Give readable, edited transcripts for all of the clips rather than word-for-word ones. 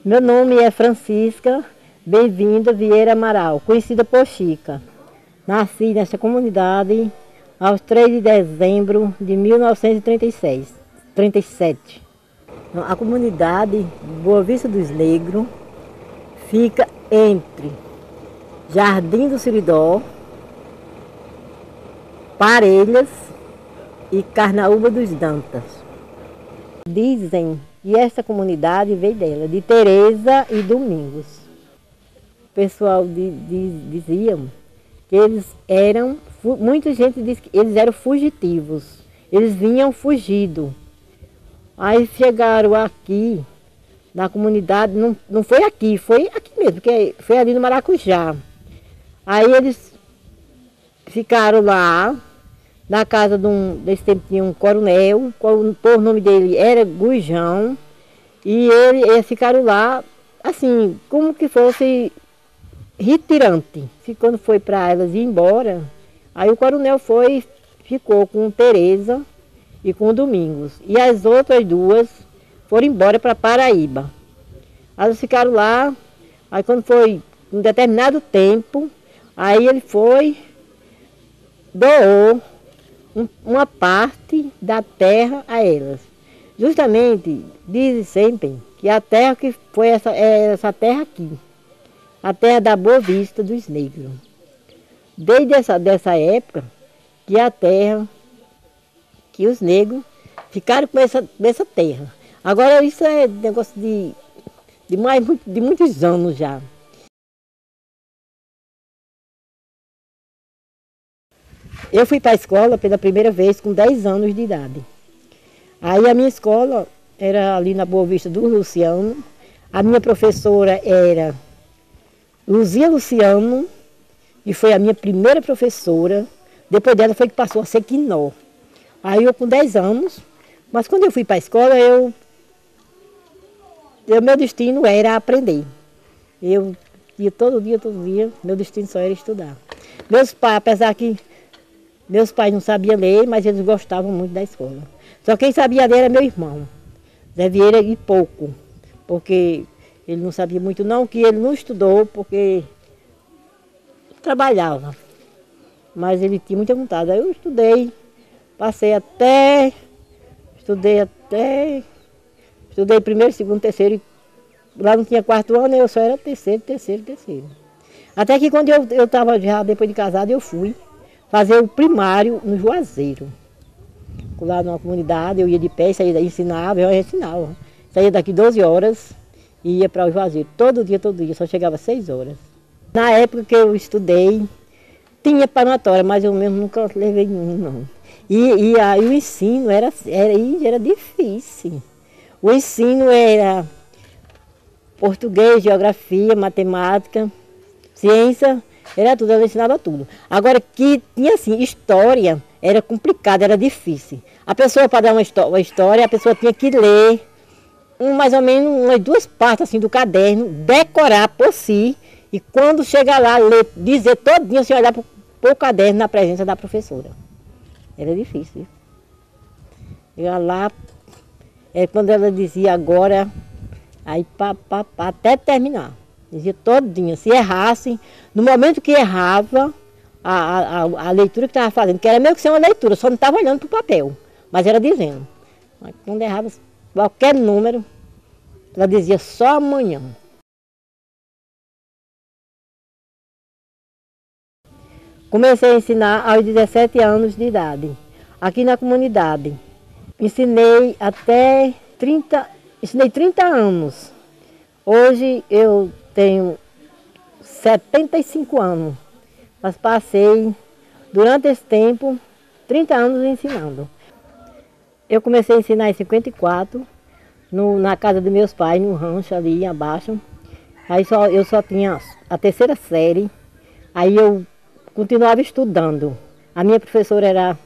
Meu nome é Francisca Bem-vinda Vieira Amaral, conhecida por Chica. Nasci nesta comunidade aos 3 de dezembro de 1937. A comunidade Boa Vista dos Negros fica entre Jardim do Seridó, Parelhas e Carnaúba dos Dantas. Dizem que esta comunidade veio dela, de Teresa e Domingos. O pessoal dizia que eles eram, muita gente diz que eles eram fugitivos, eles vinham fugidos. Aí chegaram aqui, na comunidade, não foi aqui mesmo, porque foi ali no Maracujá. Aí eles ficaram lá, na casa desse tempo tinha um coronel, o nome dele era Gujão, e eles ficaram lá, assim, como que fosse retirante. Quando foi para elas ir embora, aí o coronel ficou com Teresa e com Domingos. E as outras duas foram embora para Paraíba. Elas ficaram lá, aí quando foi um determinado tempo, aí ele doou uma parte da terra a elas. Justamente, dizem sempre que a terra que foi essa terra aqui, a terra da Boa Vista dos Negros. Desde dessa época, que a terra, que os negros ficaram com essa terra. Agora isso é negócio de muitos anos já. Eu fui para a escola pela primeira vez com 10 anos de idade. Aí a minha escola era ali na Boa Vista do Luciano. A minha professora era Luzia Luciano, e foi a minha primeira professora. Depois dela foi que passou a ser Quinó. Aí eu com 10 anos, mas quando eu fui para a escola, meu destino era aprender. Eu ia todo dia, meu destino só era estudar. Meus pais, apesar que meus pais não sabiam ler, mas eles gostavam muito da escola. Só quem sabia ler era meu irmão, Zé Vieira, e pouco, porque ele não sabia muito não, que ele não estudou porque trabalhava. Mas ele tinha muita vontade. Aí eu estudei primeiro, segundo, terceiro, e lá não tinha quarto ano, eu só era terceiro. Até que quando eu estava já, depois de casado, eu fui fazer o primário no Juazeiro. Lá numa comunidade, eu ia de pé, saía daí, ensinava. Saía daqui 12 horas e ia para o Juazeiro. Todo dia, só chegava às 6 horas. Na época que eu estudei, tinha palmatória, mas eu mesmo nunca levei nenhum, não. E aí o ensino era difícil. O ensino era português, geografia, matemática, ciência, era tudo, ela ensinava tudo. Agora que tinha assim, história, era complicado, era difícil. A pessoa, para dar uma história, a pessoa tinha que ler mais ou menos umas 2 partes assim, do caderno, decorar por si, e quando chegar lá, ler, dizer todinho, você olhar para o caderno na presença da professora. Era difícil. Chegar lá, quando ela dizia agora, aí até terminar. Dizia todinho, se errasse, no momento que errava, a leitura que estava fazendo, que era meio que ser uma leitura, só não estava olhando para o papel, mas era dizendo. Mas quando errava qualquer número, ela dizia só amanhã. Comecei a ensinar aos 17 anos de idade, aqui na comunidade. Ensinei 30 anos. Hoje eu tenho 75 anos, mas passei, durante esse tempo, 30 anos ensinando. Eu comecei a ensinar em 54, na casa dos meus pais, no rancho ali abaixo. Aí eu só tinha a 3ª série, aí eu continuava estudando. A minha professora era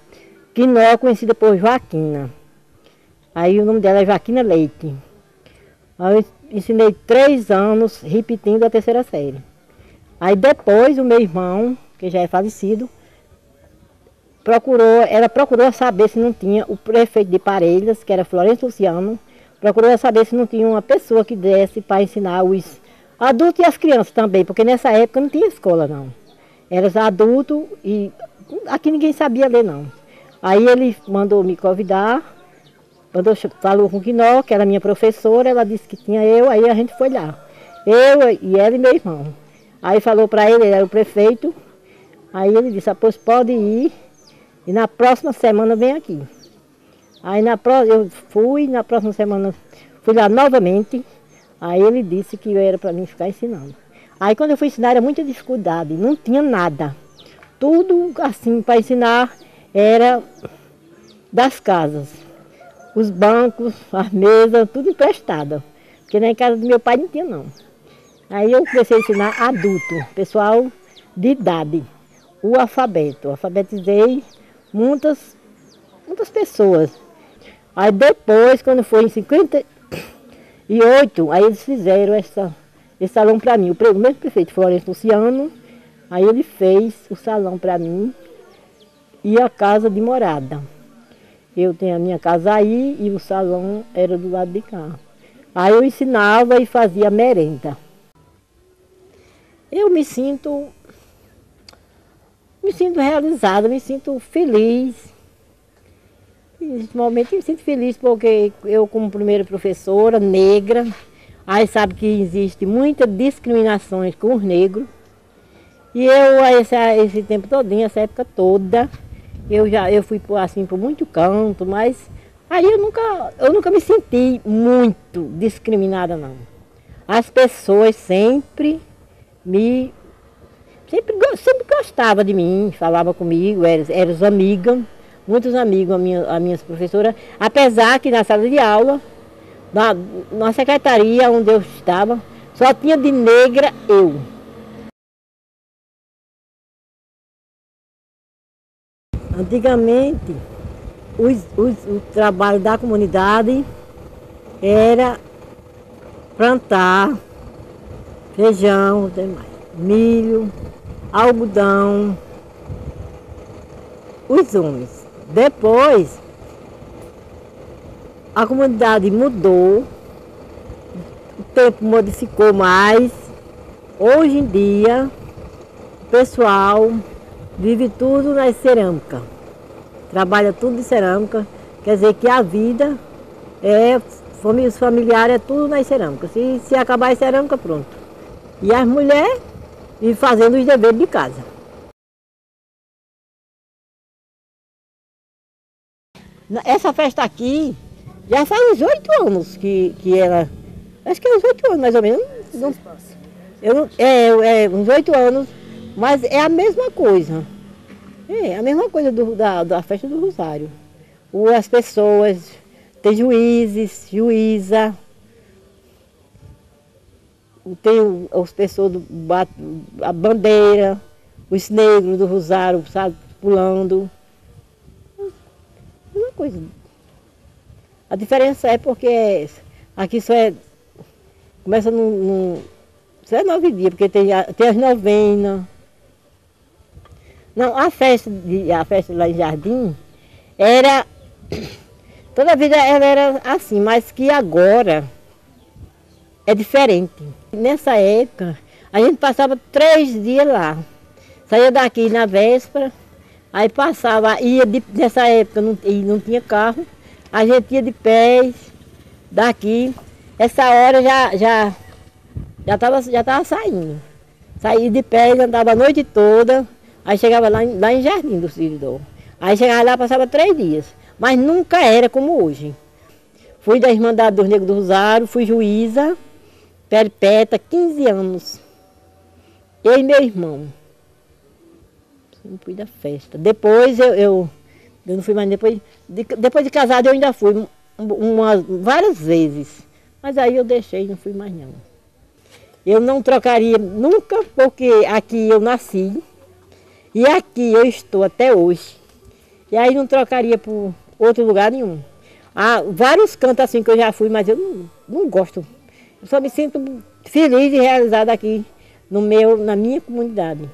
Quinó, conhecida por Joaquina. Aí o nome dela é Joaquina Leite. Aí eu ensinei 3 anos repetindo a 3ª série. Aí depois o meu irmão, que já é falecido, procurou saber se não tinha o prefeito de Parelhas, que era Florencio Luciano, procurou saber se não tinha uma pessoa que desse para ensinar os adultos e as crianças também, porque nessa época não tinha escola não. Era os adultos e aqui ninguém sabia ler não. Aí ele mandou me convidar, falou com o Quinó, que era minha professora, ela disse que tinha eu, aí a gente foi lá. Eu e ela e meu irmão. Aí falou para ele era o prefeito, aí ele disse, pois pode ir e na próxima semana vem aqui. Aí eu fui, na próxima semana fui lá novamente, aí ele disse que era para mim ficar ensinando. Aí quando eu fui ensinar era muita dificuldade, não tinha nada. Tudo assim para ensinar era das casas. Os bancos, as mesas, tudo emprestado. Porque na casa do meu pai não tinha não. Aí eu comecei a ensinar adulto, pessoal de idade, o alfabeto. Alfabetizei muitas pessoas. Aí depois, quando foi em 58, aí eles fizeram esse salão para mim. O mesmo prefeito, Florencio Luciano, aí ele fez o salão para mim e a casa de morada. Eu tenho a minha casa aí e o salão era do lado de cá. Aí eu ensinava e fazia merenda. Eu me sinto realizada, me sinto feliz. Nesse momento eu me sinto feliz porque eu como primeira professora negra, aí sabe que existe muita discriminação com os negros. E eu, esse tempo todinho, essa época toda, eu fui assim por muito canto, mas aí eu nunca me senti muito discriminada não. As pessoas sempre gostavam de mim, falavam comigo, eram as amigas, muitos amigos, as minhas professoras, apesar que na sala de aula, na secretaria onde eu estava, só tinha de negra eu. Antigamente, o trabalho da comunidade era plantar feijão, milho, algodão, os homens. Depois, a comunidade mudou, o tempo modificou mais. Hoje em dia, o pessoal vive tudo na cerâmica, trabalha tudo de cerâmica, quer dizer que a vida os familiares é tudo na cerâmica. Se acabar a cerâmica, pronto. E as mulheres vivem fazendo os deveres de casa. Essa festa aqui já faz uns 8 anos que ela. Acho que é uns 8 anos mais ou menos. Uns 8 anos, mas é a mesma coisa. É a mesma coisa da festa do Rosário. As pessoas, tem juízes, juíza, tem as pessoas a bandeira, os negros do Rosário, sabe, pulando. Uma coisa. A diferença é porque aqui começa só é 9 dias, porque tem as novenas. Não, a festa lá em Jardim toda a vida ela era assim, mas que agora é diferente. Nessa época, a gente passava 3 dias lá. Saía daqui na véspera, aí passava, nessa época não tinha carro, a gente ia de pés daqui. Essa hora já estava saindo. Saía de pés, andava a noite toda, aí chegava lá em Jardim do Servidor. Aí chegava lá, passava 3 dias, mas nunca era como hoje. Fui da Irmandade dos Negros do Rosário, fui juíza, perpétua, 15 anos. Eu e meu irmão. Não fui da festa. Depois eu não fui mais, depois de casado eu ainda fui várias vezes. Mas aí eu deixei, não fui mais não. Eu não trocaria nunca, porque aqui eu nasci e aqui eu estou até hoje. E aí não trocaria por outro lugar nenhum. Há vários cantos assim que eu já fui, mas eu não gosto. Eu só me sinto feliz e realizada aqui na minha comunidade.